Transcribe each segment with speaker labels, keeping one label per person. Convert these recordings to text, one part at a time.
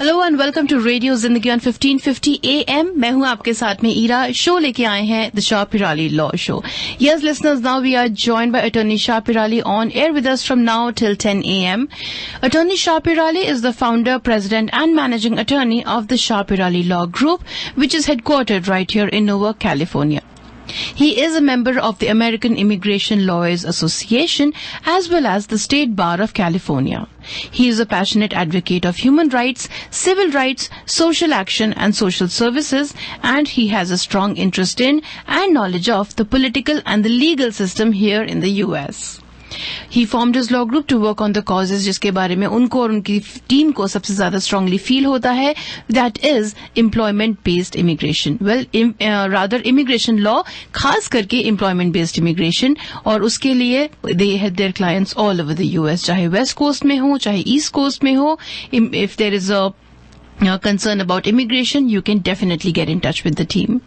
Speaker 1: Hello and welcome to radio Zindagi on 1550 AM। मैं हूं आपके साथ में ईरा। शो लेके आए हैं the Shah Pirali law show. Yes listeners, now we are joined by attorney Shah Pirali on air with us from now till 10 AM. Attorney Shah Pirali is the founder, president and managing attorney of the Shah Pirali Law Group, which is headquartered right here in Newark, California. He is a member of the American Immigration Lawyers Association as well as the State Bar of California. He is a passionate advocate of human rights, civil rights, social action and social services, and he has a strong interest in and knowledge of the political and the legal system here in the US. He formed his law group to work on the causes जिसके बारे में उनको और उनकी team को सबसे ज्यादा strongly feel होता है, that is employment based immigration. Well, rather immigration law, खास करके employment based immigration, और उसके लिए they had their clients all over the US, चाहे West Coast में हो चाहे East Coast में हो. If there is a concern about immigration, you can definitely get in touch with the team.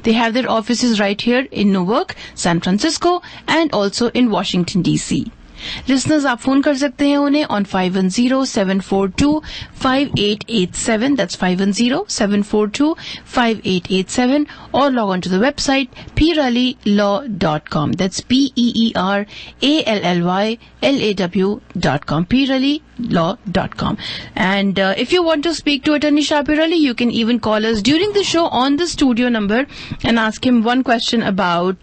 Speaker 1: They have their offices right here in Newark, San Francisco, and also in Washington, D.C. Listeners, आप phone कर सकते हैं उन्हें on 510-742-5887. That's 510-742-5887, or log on to the website piralilaw.com. That's PEERALLYLAW.com. piralilaw.com. And if you want to speak to Attorney Shah Pirali, you can even call us during the show on the studio number and ask him one question about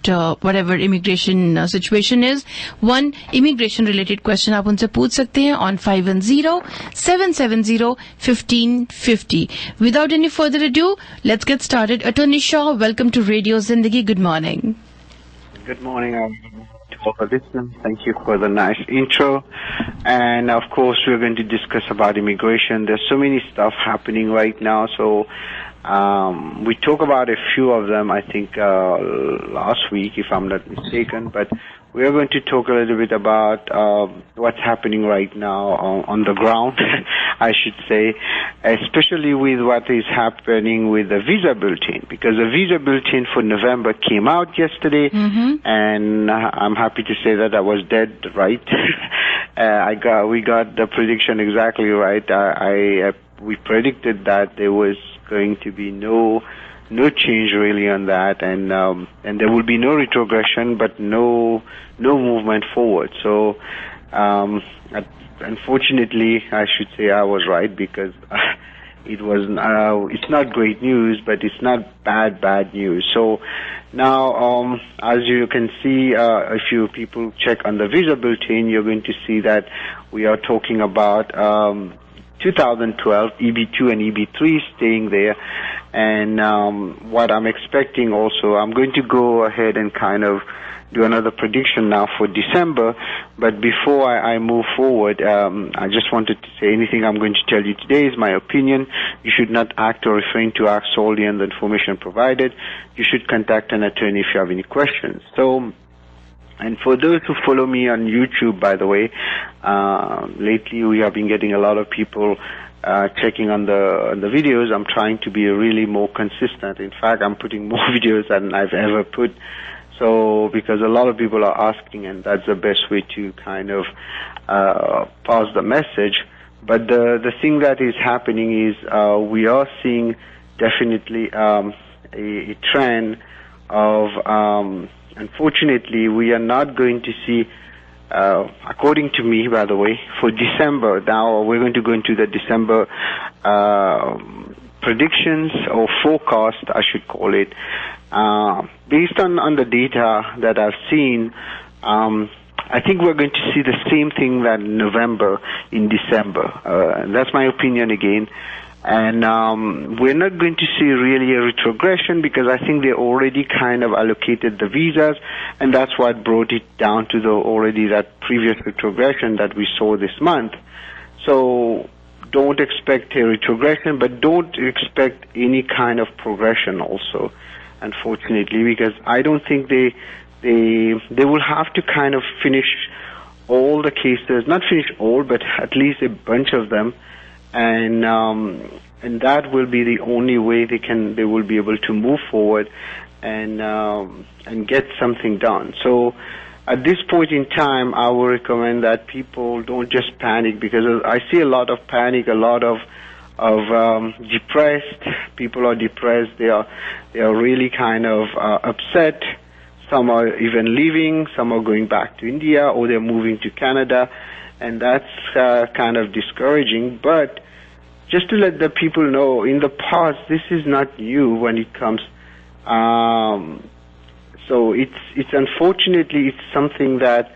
Speaker 1: whatever immigration situation is. One immigration related question आप उनसे पूछ सकते हैं on 510-770-1550. Without any further ado, let's get started. Attorney Shah, welcome to Radio Zindagi. Good morning.
Speaker 2: Good morning, to all the listeners. Thank you for the nice intro. And of course, we're going to discuss about immigration. There's so many stuff happening right now. So we talk about a few of them, I think, last week, if I'm not mistaken. But we are going to talk a little bit about what's happening right now on the ground, I should say, especially with what is happening with the visa bulletin, because the visa bulletin for November came out yesterday, and I'm happy to say that I was dead right. We got the prediction exactly right. We predicted that there was going to be no change really on that, and there will be no retrogression, but no movement forward. So unfortunately, I should say I was right, because it's not great news, but it's not bad news. So now, as you can see, if you people check on the visa bulletin, you're going to see that we are talking about 2012 EB2 and EB3 staying there. And what I'm expecting also, I'm going to go ahead and kind of do another prediction now for December. But before I move forward, I just wanted to say anything I'm going to tell you today is my opinion. You should not act or refrain to act solely on the information provided. You should contact an attorney if you have any questions. So, and for those who follow me on YouTube, by the way, lately we have been getting a lot of people checking on the videos. I'm trying to be really more consistent. In fact, I'm putting more videos than I've ever put. So, because a lot of people are asking, and that's the best way to kind of pass the message. But the thing that is happening is we are seeing definitely a trend of, unfortunately, we are not going to see, according to me, by the way, for December. Now we're going to go into the December predictions or forecast, I should call it. Based on the data that I've seen, I think we're going to see the same thing that November in December. And that's my opinion again. And we're not going to see really a retrogression, because I think they already kind of allocated the visas, and that's what brought it down to that previous retrogression that we saw this month. So don't expect a retrogression, but don't expect any kind of progression also, unfortunately, because I don't think they will have to kind of finish all the cases, not finish all, but at least a bunch of them. And that will be the only way they will be able to move forward and get something done. So at this point in time, I would recommend that people don't just panic, because I see a lot of panic, a lot of depressed. People are depressed. They are really kind of upset. Some are even leaving. Some are going back to India, or they're moving to Canada, and that's kind of discouraging. But just to let the people know, in the past, this is not new when it comes. So it's unfortunately it's something that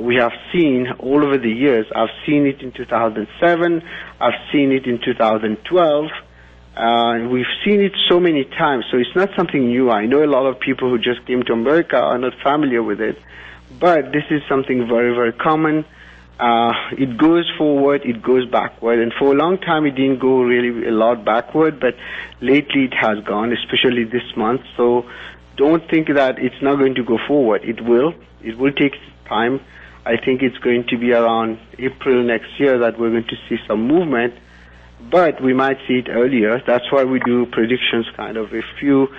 Speaker 2: we have seen all over the years. I've seen it in 2007. I've seen it in 2012. We've seen it so many times, so it's not something new. I know a lot of people who just came to America are not familiar with it, but this is something very, very common. It goes forward, it goes backward, and for a long time it didn't go really a lot backward, but lately it has gone, especially this month. So don't think that it's not going to go forward. It will. It will take time. I think it's going to be around April next year that we're going to see some movement, but we might see it earlier. That's why we do predictions kind of a few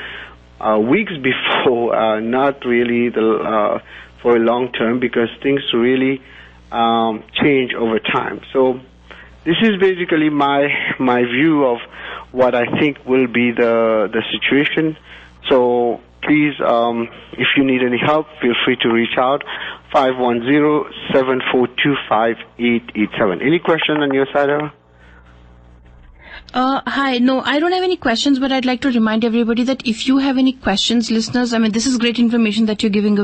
Speaker 2: weeks before, not really for a long term, because things really change over time. So this is basically my view of what I think will be the situation. So please, if you need any help, feel free to reach out, 510-742-5887. Any question on your side, Eva?
Speaker 1: Hi. No, I don't have any questions, but I'd like to remind everybody that if you have any questions, listeners, I mean, this is great information that you're giving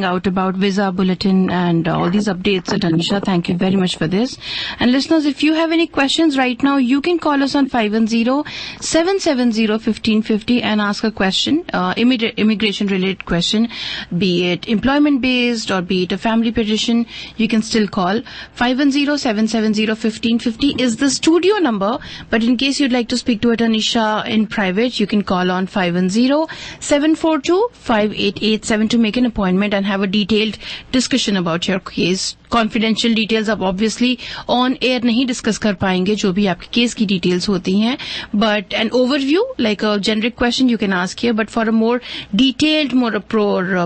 Speaker 1: out about visa, bulletin, and all these updates at Anisha. Thank you very much for this. And listeners, if you have any questions right now, you can call us on 510-770-1550 and ask a question, immigration-related question, be it employment-based or be it a family petition. You can still call. 510-770-1550 is the studio number. But in case you'd like to speak to Attorney Shah in private, you can call on 510-742-5887 to make an appointment and have a detailed discussion about your case. Confidential details आप obviously on air नहीं discuss कर पाएंगे जो भी आपके case की details होती हैं, but an overview like a generic question you can ask here, but for a more detailed, more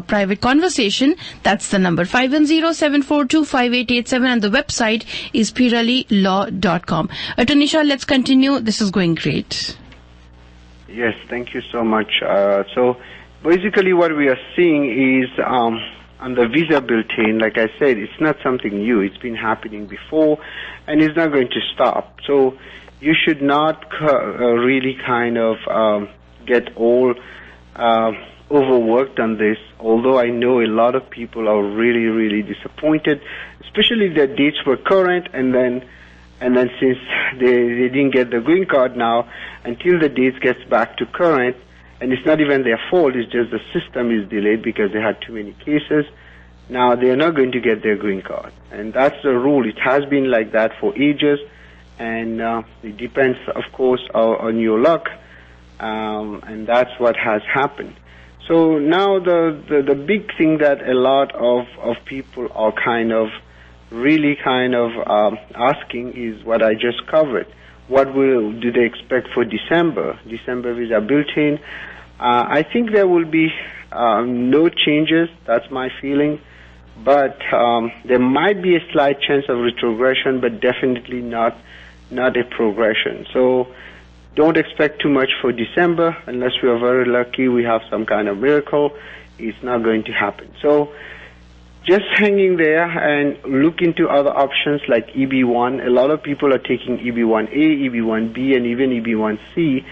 Speaker 1: private conversation, that's the number 510-742-5887 and the website is piralilaw.com. Attorney Shah, let's continue. This is going great.
Speaker 2: Yes, thank you so much. So basically what we are seeing is on the visa bulletin, like I said, it's not something new. It's been happening before, and it's not going to stop. So you should not really kind of get all overworked on this, although I know a lot of people are really, really disappointed, especially the dates were current, and then since they didn't get the green card now, until the dates gets back to current, and it's not even their fault, it's just the system is delayed because they had too many cases. Now they're not going to get their green card. And that's the rule. It has been like that for ages, and it depends, of course, on your luck, and that's what has happened. So now the big thing that a lot of people are really asking is what I just covered. What do they expect for December visa bulletin? I think there will be no changes. That's my feeling. But there might be a slight chance of retrogression, but definitely not a progression. So don't expect too much for December unless we are very lucky, we have some kind of miracle. It's not going to happen. So just hanging there and look into other options like EB1. A lot of people are taking EB1A, EB1B, and even EB1C.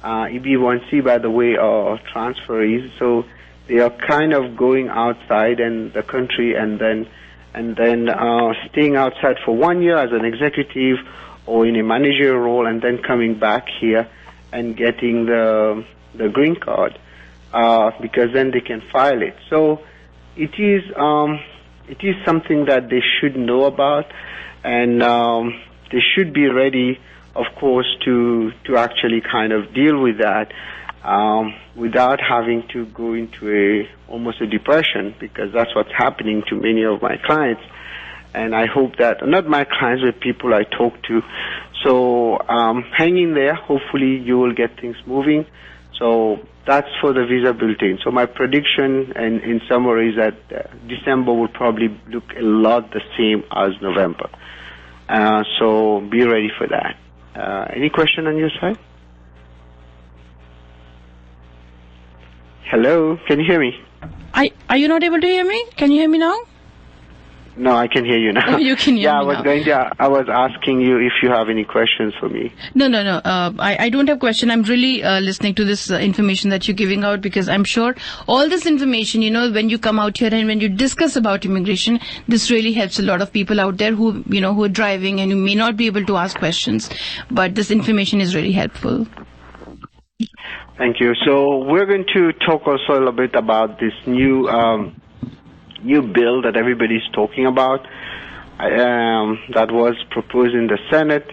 Speaker 2: EB1C, by the way, are transferees, so they are kind of going outside in the country and then staying outside for 1 year as an executive or in a managerial role, and then coming back here and getting the green card because then they can file it. So it is something that they should know about, and they should be ready, of course, to actually kind of deal with that without having to go into almost a depression, because that's what's happening to many of my clients. And I hope that, not my clients, but people I talk to. So hang in there. Hopefully you will get things moving. So that's for the visa bulletin. So my prediction, and in summary, is that December will probably look a lot the same as November. So be ready for that. Any question on your side? Hello, can you hear me?
Speaker 1: Are you not able to hear me? Can you hear me now?
Speaker 2: No, I can hear you now.
Speaker 1: Oh, you can hear me now.
Speaker 2: I was asking you if you have any questions for me.
Speaker 1: No. I don't have question. I'm really listening to this information that you're giving out, because I'm sure all this information, when you come out here and when you discuss about immigration, this really helps a lot of people out there who are driving and who may not be able to ask questions. But this information is really helpful.
Speaker 2: Thank you. So we're going to talk also a little bit about this new bill that everybody's talking about, that was proposed in the Senate,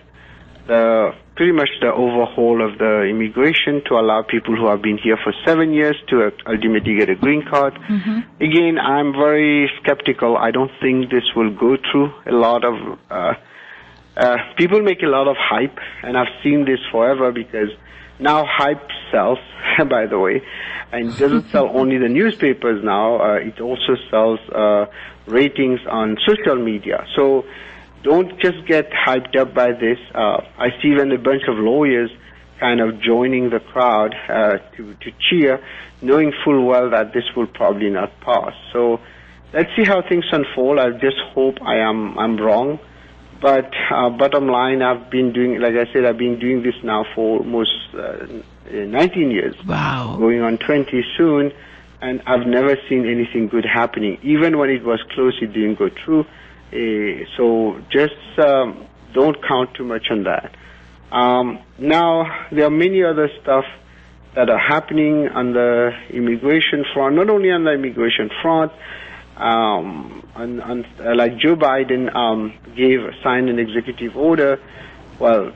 Speaker 2: pretty much the overhaul of the immigration to allow people who have been here for 7 years to ultimately get a green card. Mm-hmm. Again, I'm very skeptical. I don't think this will go through. A lot of people make a lot of hype, and I've seen this forever, because now hype sells, by the way, and it doesn't sell only the newspapers now, it also sells ratings on social media. So don't just get hyped up by this. I see even a bunch of lawyers kind of joining the crowd to cheer, knowing full well that this will probably not pass. So let's see how things unfold. I just hope I'm wrong. But bottom line, I've been doing this now for almost 19 years.
Speaker 1: Wow.
Speaker 2: Going on 20 soon, and I've never seen anything good happening. Even when it was close, it didn't go through. So just don't count too much on that. Now, there are many other stuff that are happening on the immigration front, not only on the immigration front, like Joe Biden signed an executive order,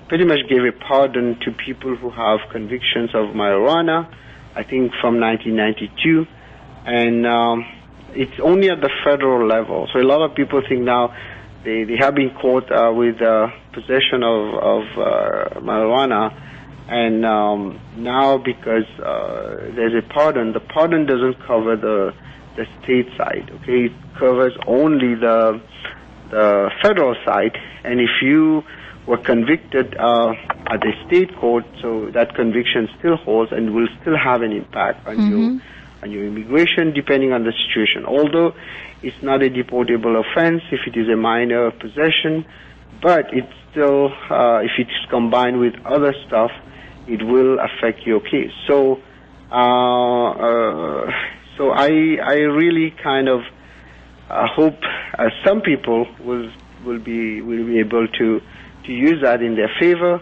Speaker 2: pretty much gave a pardon to people who have convictions of marijuana, I think from 1992, and it's only at the federal level. So a lot of people think now they have been caught with possession of marijuana, and now because there's a pardon, the pardon doesn't cover the state side, okay? It covers only the federal side, and if you were convicted at a state court, so that conviction still holds and will still have an impact on your immigration, depending on the situation. Although it's not a deportable offense if it is a minor possession, but it's still, if it's combined with other stuff, it will affect your case. So I really kind of hope some people will be able to use that in their favor,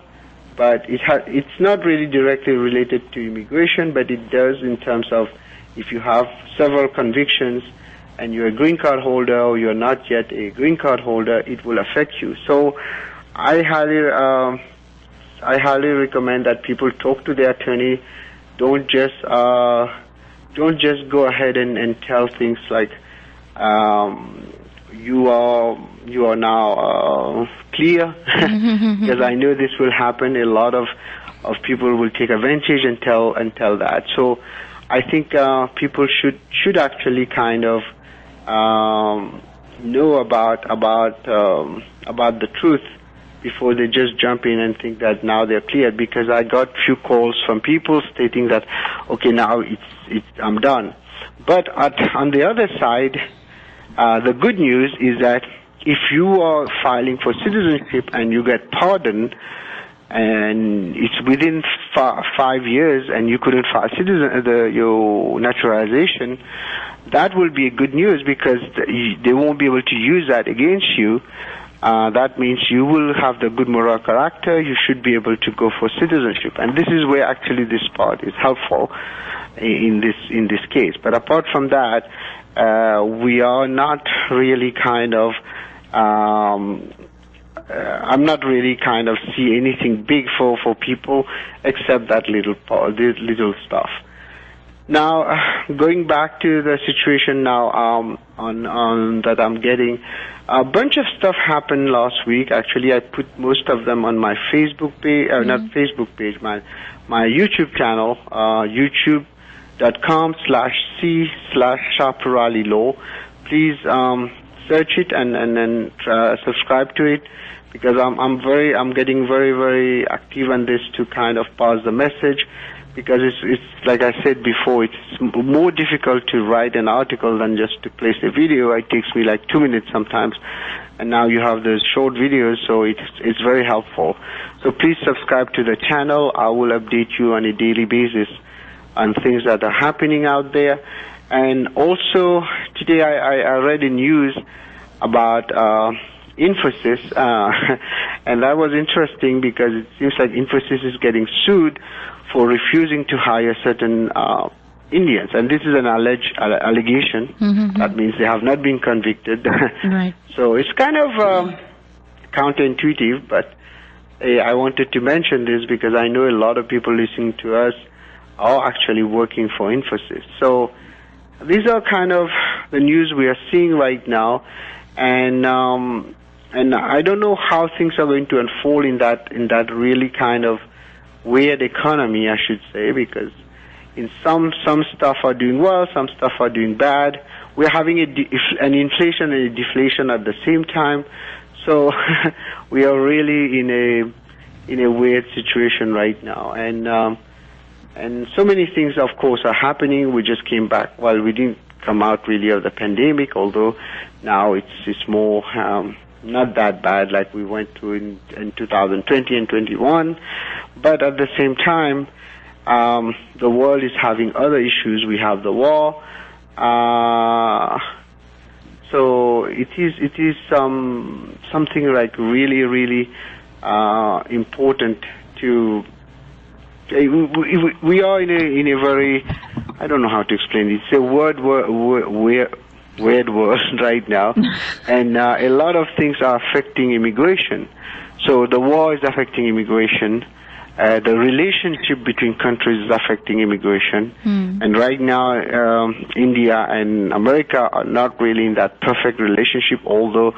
Speaker 2: but it's not really directly related to immigration, but it does in terms of if you have several convictions and you're a green card holder or you're not yet a green card holder, it will affect you. So I highly recommend that people talk to their attorney. Don't just go ahead and tell things like you are now clear, because I know this will happen. A lot of people will take advantage and tell that. So I think people should actually kind of know about the truth before they just jump in and think that now they're cleared. Because I got few calls from people stating that, okay, now I'm done. But on the other side, the good news is that if you are filing for citizenship and you get pardoned, and it's within 5 years and you couldn't file your naturalization, that will be a good news, because they won't be able to use that against you. That means you will have the good moral character. You should be able to go for citizenship, and this is where actually this part is helpful in this case. But apart from that, we are not really kind of. I'm not really kind of see anything big for people except that little stuff. Now, going back to the situation now on that I'm getting, a bunch of stuff happened last week. Actually, I put most of them on my Facebook page, not Facebook page, my YouTube channel, youtube.com/c/Shapurali Law. Please search it and then subscribe to it, because I'm getting very, very active on this to kind of pass the message, because it's like I said before, it's more difficult to write an article than just to place a video. It takes me like 2 minutes sometimes, and now you have those short videos, so it's very helpful. So please subscribe to the channel. I will update you on a daily basis on things that are happening out there. And also today I read in news about Infosys, and that was interesting because it seems like Infosys is getting sued for refusing to hire certain Indians, and this is an allegation.
Speaker 1: Mm-hmm.
Speaker 2: That means they have not been convicted.
Speaker 1: Right.
Speaker 2: So it's kind of counterintuitive, but I wanted to mention this because I know a lot of people listening to us are actually working for Infosys. So these are kind of the news we are seeing right now, and I don't know how things are going to unfold in that really kind of weird economy, I should say, because in some stuff are doing well, some stuff are doing bad. We're having an inflation and a deflation at the same time, so we are really in a weird situation right now, and so many things, of course, are happening. We just came back. Well, we didn't come out really of the pandemic, although now it's more not that bad like we went through in 2020 and 21. But at the same time, the world is having other issues. We have the war. So it is something like really, really important to. We are in a very, I don't know how to explain it. It's a weird world right now, and a lot of things are affecting immigration. So the war is affecting immigration. The relationship between countries is affecting immigration. And right now, India and America are not really in that perfect relationship, although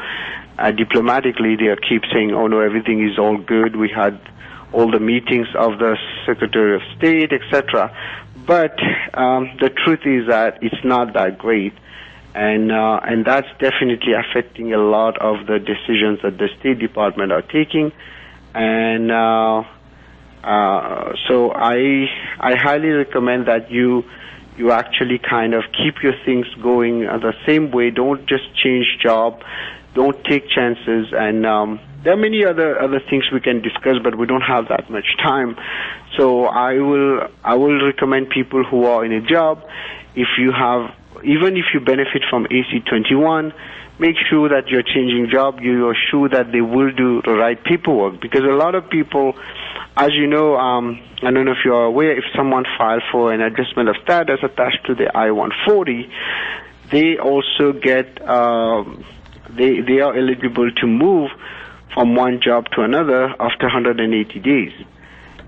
Speaker 2: diplomatically they keep saying, oh no, everything is all good. We had all the meetings of the Secretary of State, etc. But the truth is that it's not that great. And that's definitely affecting a lot of the decisions that the State Department are taking. And so I highly recommend that you actually kind of keep your things going the same way. Don't just change job. Don't take chances. And there are many other things we can discuss, but we don't have that much time. So I will recommend people who are in a job, even if you benefit from AC-21, make sure that you're changing job, you are sure that they will do the right paperwork. Because a lot of people, as you know, I don't know if you are aware, if someone filed for an adjustment of status attached to the I-140, they also get, they are eligible to move from one job to another after 180 days.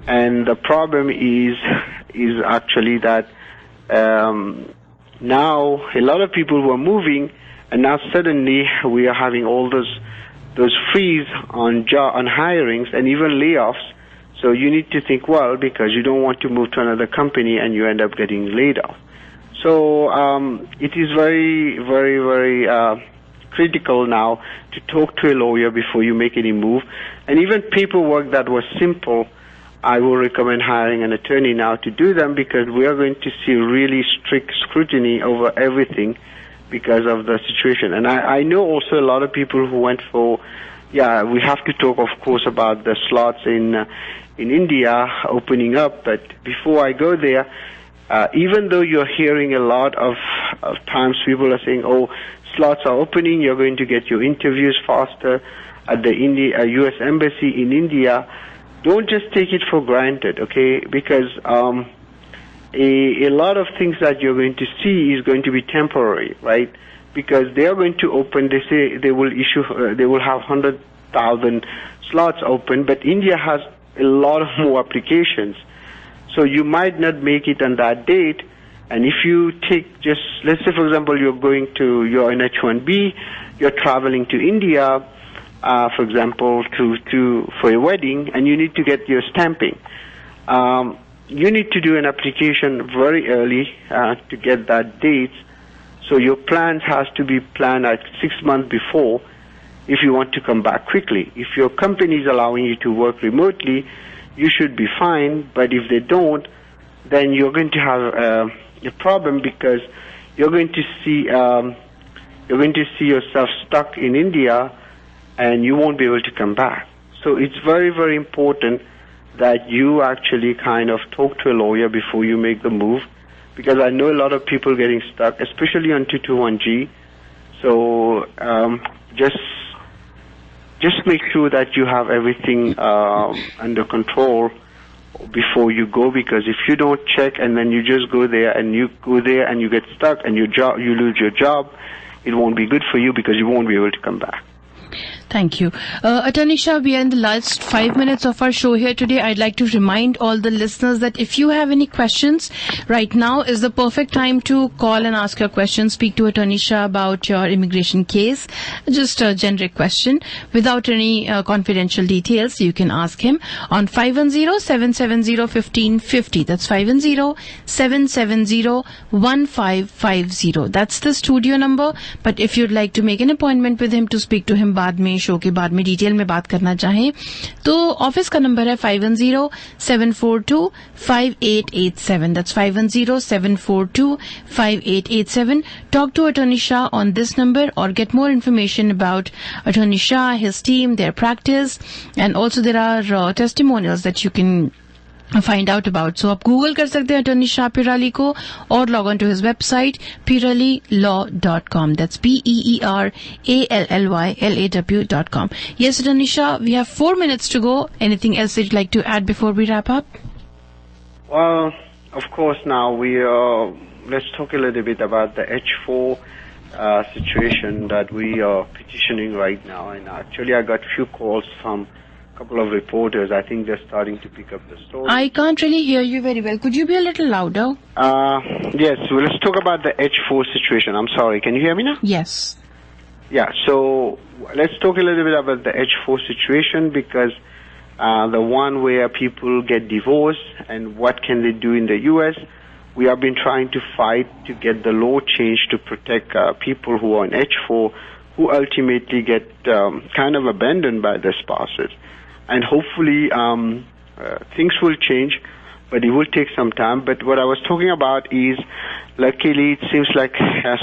Speaker 2: And the problem is actually that now a lot of people who are moving, and now suddenly we are having all those freeze on hirings and even layoffs. So you need to think well, because you don't want to move to another company and you end up getting laid off. So it is very, very, very critical now to talk to a lawyer before you make any move. And even paperwork that was simple, I will recommend hiring an attorney now to do them, because we are going to see really strict scrutiny over everything because of the situation. And I know also a lot of people who went for, we have to talk, of course, about the slots in India opening up. But before I go there, even though you're hearing a lot of times people are saying, oh, slots are opening, you're going to get your interviews faster at the U.S. Embassy in India, don't just take it for granted, okay? Because a lot of things that you're going to see is going to be temporary, right? Because they are going to open, they say they will have 100,000 slots open, but India has a lot of more applications. So you might not make it on that date. And if you take just, let's say, for example, you're in H-1B, you're traveling to India, for example, for a wedding, and you need to get your stamping. You need to do an application very early to get that date. So your plans has to be planned like 6 months before. if you want to come back quickly. If your company is allowing you to work remotely, you should be fine. But if they don't, then you're going to have a problem, because you're going to see yourself stuck in India, and you won't be able to come back. So it's very, very important that you actually kind of talk to a lawyer before you make the move, because I know a lot of people getting stuck, especially on 221G. So just make sure that you have everything under control before you go, because if you don't check and then you just go there and you get stuck and you lose your job, it won't be good for you, because you won't be able to come back.
Speaker 1: Thank you. Attorney Shah, we are in the last 5 minutes of our show here today. I'd like to remind all the listeners that if you have any questions, right now is the perfect time to call and ask your questions. Speak to Attorney Shah about your immigration case. Just a generic question without any confidential details. You can ask him on 510-770-1550. That's 510-770-1550. That's the studio number. But if you'd like to make an appointment with him to speak to him बाद में show के बाद में detail में बात करना चाहें तो ऑफिस का नंबर है 510-742-5887. That's 510-742-5887. Talk to Attorney Shah on this number or get more information about Attorney Shah, his team, their practice, and also there are testimonials that you can find out about. So आप Google कर सकते हैं attorney Shah Peerally को और log on to his website piralilaw.com. That's PERALLYLAW.com. Yes, Attorney Shah, we have 4 minutes to go. Anything else you'd like to add before we wrap up?
Speaker 2: Well, of course, now let's talk a little bit about the H4 situation that we are petitioning right now. And actually, I got few calls from couple of reporters. I think they're starting to pick up the story.
Speaker 1: I can't really hear you very well. Could you be a little louder?
Speaker 2: Yes. Well, let's talk about the H4 situation. I'm sorry. Can you hear me now?
Speaker 1: Yes.
Speaker 2: Yeah. So let's talk a little bit about the H4 situation, because the one where people get divorced and what can they do in the U.S. We have been trying to fight to get the law changed to protect people who are on H4, who ultimately get kind of abandoned by their spouses. And hopefully things will change, but it will take some time. But what I was talking about is, luckily, it seems like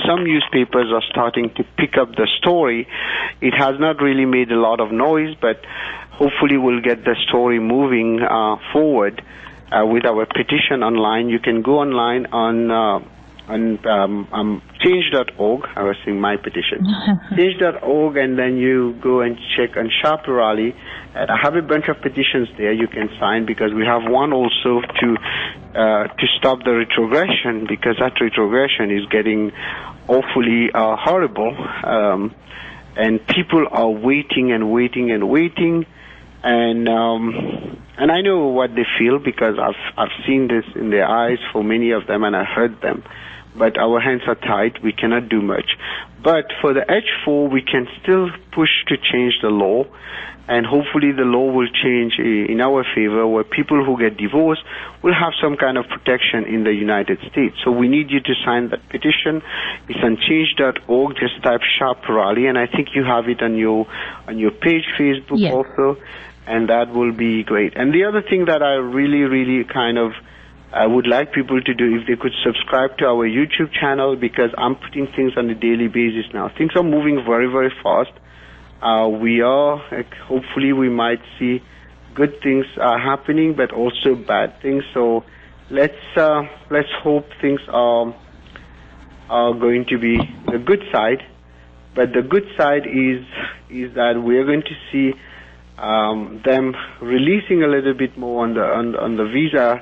Speaker 2: some newspapers are starting to pick up the story. It has not really made a lot of noise, but hopefully we'll get the story moving forward with our petition online. You can go online on change.org. I was saying my petition. Change.org, and then you go and check on Shah Pirali. And I have a bunch of petitions there you can sign, because we have one also to stop the retrogression, because that retrogression is getting awfully horrible. And people are waiting and waiting and waiting. And I know what they feel, because I've seen this in their eyes for many of them, and I heard them. But our hands are tied. We cannot do much. But for the H4, we can still push to change the law, and hopefully the law will change in our favor, where people who get divorced will have some kind of protection in the United States. So we need you to sign that petition. It's on change.org. Just type Shah Pirali, and I think you have it on your page, Facebook also, and that will be great. And the other thing that I really kind of I would like people to do, if they could subscribe to our YouTube channel, because I'm putting things on a daily basis now. Things are moving very, very fast. Hopefully we might see good things happening, but also bad things. So let's hope things are going to be the good side. But the good side is that we're going to see them releasing a little bit more on the visa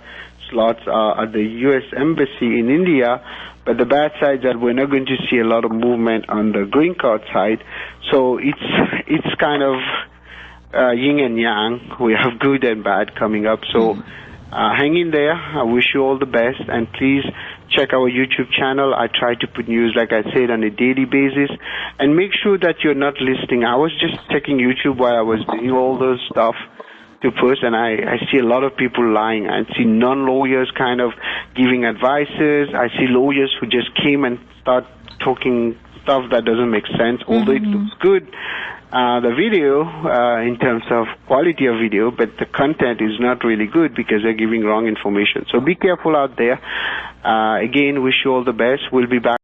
Speaker 2: slots at the U.S. Embassy in India, but the bad side is that we're not going to see a lot of movement on the green card side. So it's kind of yin and yang. We have good and bad coming up. So hang in there. I wish you all the best, and please check our YouTube channel. I try to put news, like I said, on a daily basis, and make sure that you're not listening. I was just checking YouTube while I was doing all those stuff to post, and I see a lot of people lying. I see non-lawyers kind of giving advices. I see lawyers who just came and start talking stuff that doesn't make sense, although it looks good. the video in terms of quality of video, but the content is not really good because they're giving wrong information. So be careful out there. Again, wish you all the best. We'll be back.